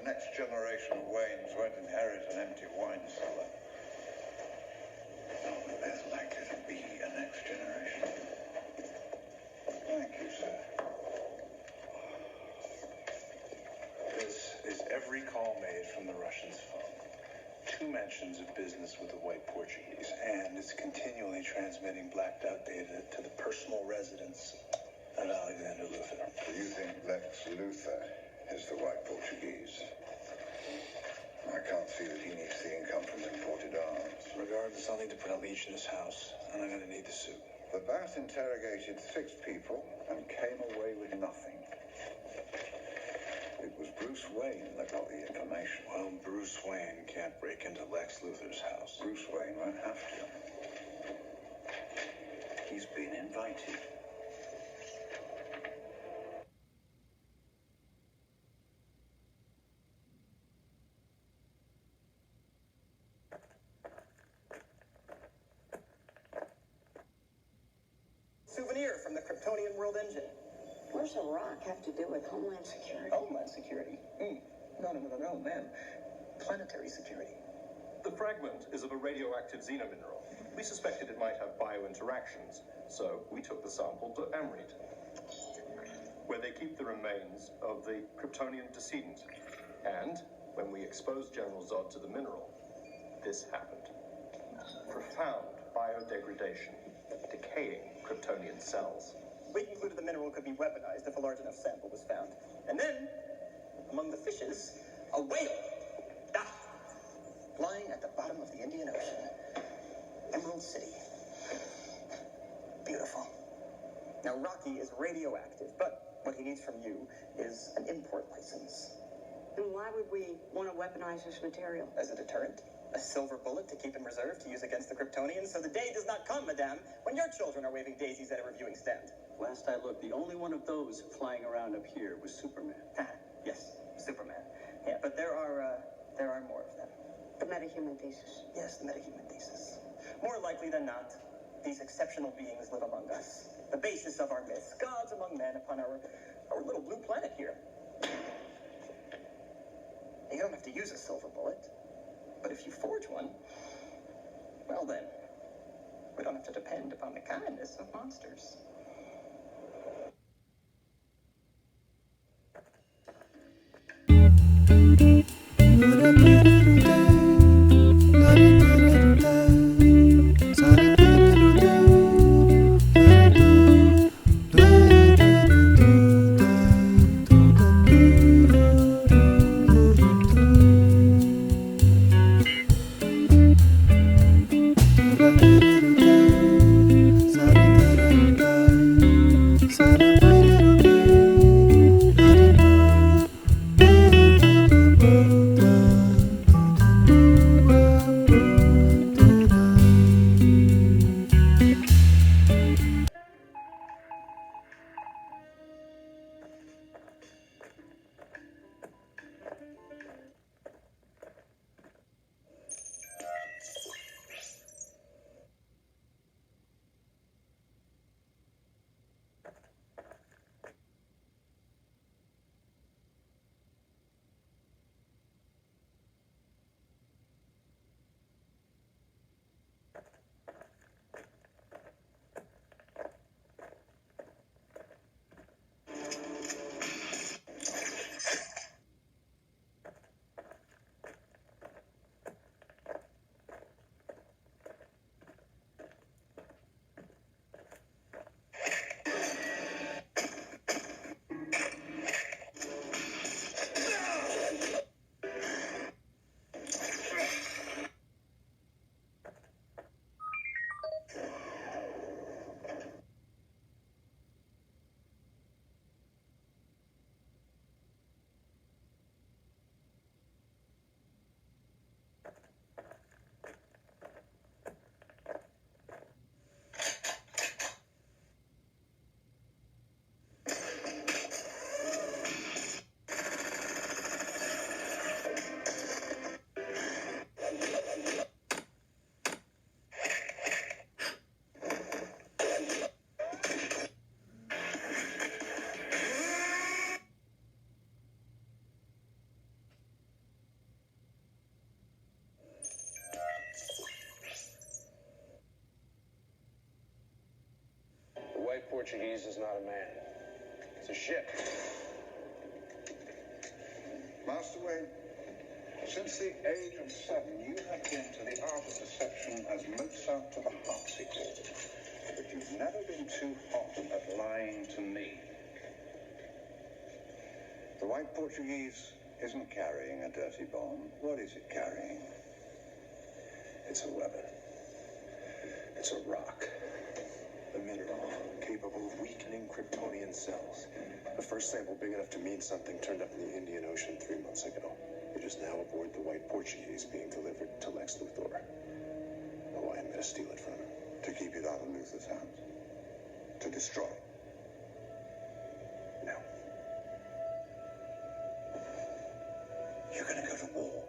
next generation of Waynes won't inherit an empty wine cellar. There's likely to be a next generation. Thank you, sir. This is every call made from the Russians' phone. 2 mentions of business with the white Portuguese, and it's continually transmitting blacked out data to the personal residence of Alexander Luthor. Do you think Lex Luthor is the white Portuguese? I can't see that he needs the income from imported arms. Regardless, I'll need to put a leash in his house, and I'm going to need the suit. The Bat interrogated 6 people and came away with nothing. It was Bruce Wayne that got the information. Well, Bruce Wayne can't break into Lex Luthor's house. Bruce Wayne won't have to. He's been invited. Souvenir from the Kryptonian world engine. What does a rock have to do with Homeland Security? Homeland Security? No, man. Planetary security. The fragment is of a radioactive xenomineral. We suspected it might have biointeractions, so we took the sample to Amrit, where they keep the remains of the Kryptonian decedent. And when we exposed General Zod to the mineral, this happened. Profound biodegradation, decaying Kryptonian cells. We concluded the mineral could be weaponized if a large enough sample was found. And then, among the fishes, a whale. Lying at the bottom of the Indian Ocean. Emerald City. Beautiful. Now, Rocky is radioactive, but what he needs from you is an import license. And why would we want to weaponize this material? As a deterrent? A silver bullet to keep in reserve to use against the Kryptonians, so the day does not come, madame, when your children are waving daisies at a reviewing stand. Last I looked, the only one of those flying around up here was Superman. Yes, Superman. Yeah, but there are more of them. The metahuman thesis. Yes, the metahuman thesis. More likely than not, these exceptional beings live among us. The basis of our myths, gods among men upon our little blue planet here. You don't have to use a silver bullet, but if you forge one, well then, we don't have to depend upon the kindness of monsters. Za Portuguese is not a man. It's a ship. Master Wayne, since the age of 7, you have been to the art of deception as Mozart to the harpsichord. But you've never been too hot at lying to me. The white Portuguese isn't carrying a dirty bomb. What is it carrying? It's a weapon. It's a rock. A mineral capable of weakening Kryptonian cells. The first sample big enough to mean something turned up in the Indian Ocean 3 months ago. It is now aboard the white Portuguese being delivered to Lex Luthor. Oh, why I'm gonna steal it from him. To keep it out of Luthor's hands. To destroy it. No. You're gonna go to war.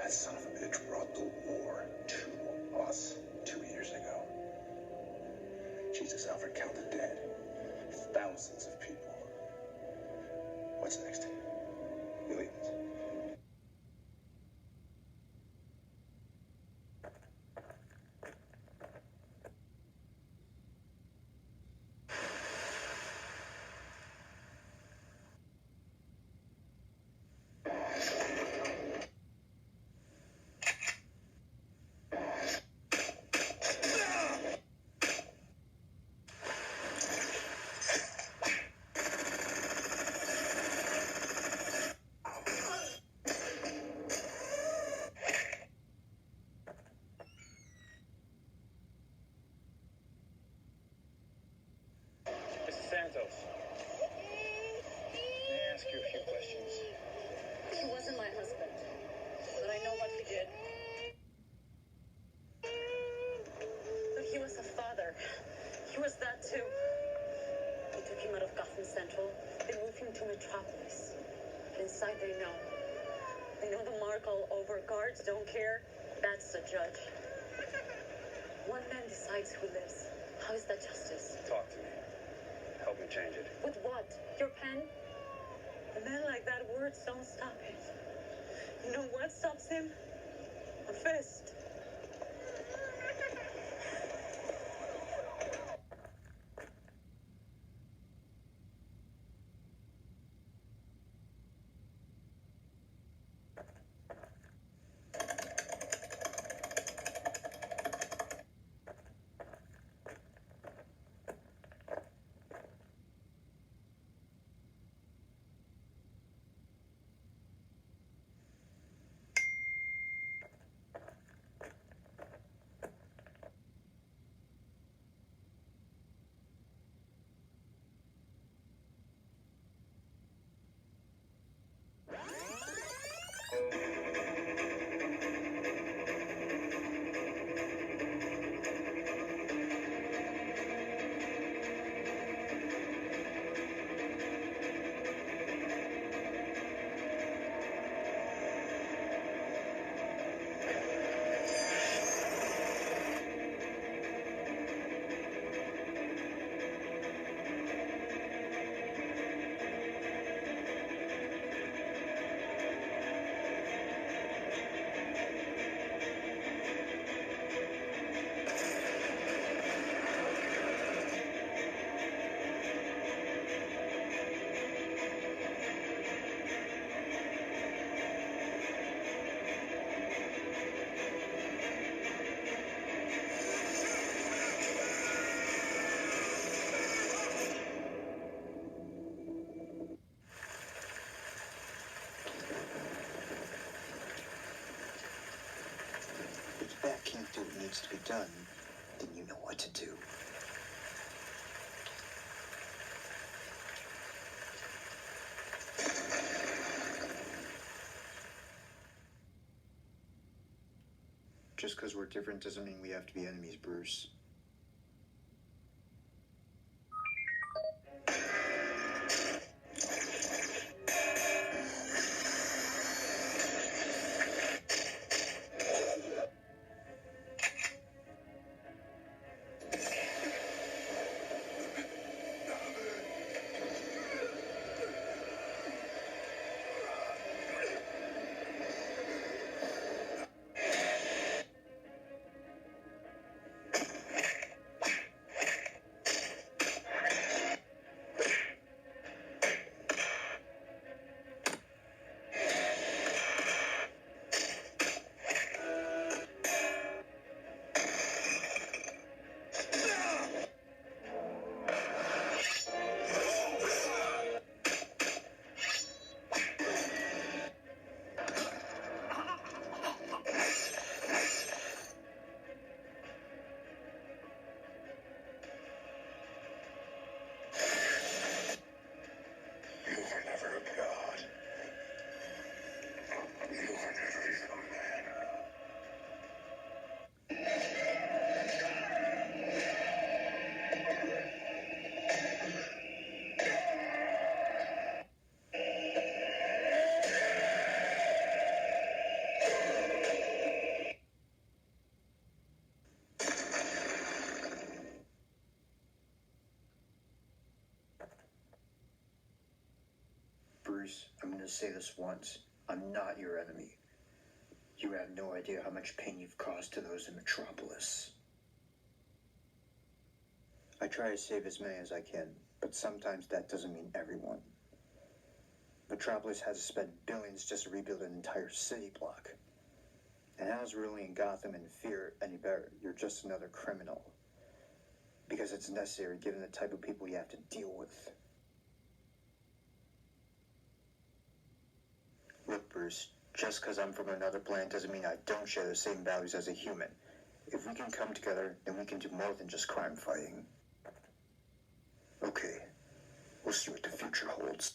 That son of a bitch brought the war to us 2 years ago. Jesus, Alfred, count the dead. Thousands of people. What's next? Millions. They moved him to Metropolis. Inside they know the mark all over. Guards don't care. That's the judge. One man decides who lives. How is that justice? Talk to me. Help me change it. With what? Your pen? A man like that, words don't stop it. You know what stops him? A fist. That can't do what needs to be done, then you know what to do. Just because we're different doesn't mean we have to be enemies, Bruce. say this once. I'm not your enemy. You have no idea how much pain you've caused to those in Metropolis. I try to save as many as I can, but sometimes that doesn't mean everyone. Metropolis has to spend billions just to rebuild an entire city block. And how's ruling Gotham in fear any better? You're just another criminal. Because it's necessary given the type of people you have to deal with. Look, Bruce, just because I'm from another planet doesn't mean I don't share the same values as a human. If we can come together, then we can do more than just crime fighting. Okay, we'll see what the future holds.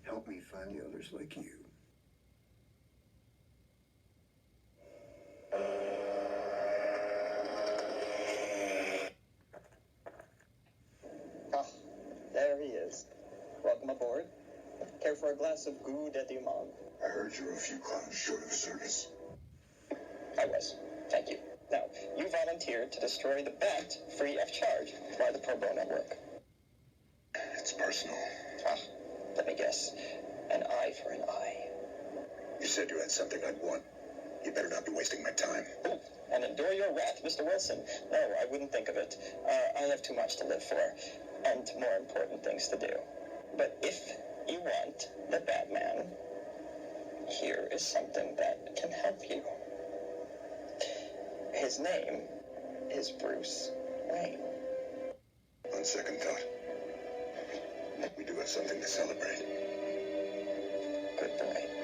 Help me find the others like you. Ah, there he is. Welcome aboard. Care for a glass of goût de diamant? I heard you were a few clowns short of a circus. I was. Thank you. Now, you volunteered to destroy the bat free of charge while the pro bono work. It's personal. Ah, let me guess. An eye for an eye. You said you had something I'd want. You better not be wasting my time. Ooh, and endure your wrath, Mr. Wilson. No, I wouldn't think of it. I have too much to live for, and more important things to do. But if you want the Batman, here is something that can help you. His name is Bruce Wayne. On second thought, we do have something to celebrate. Good boy.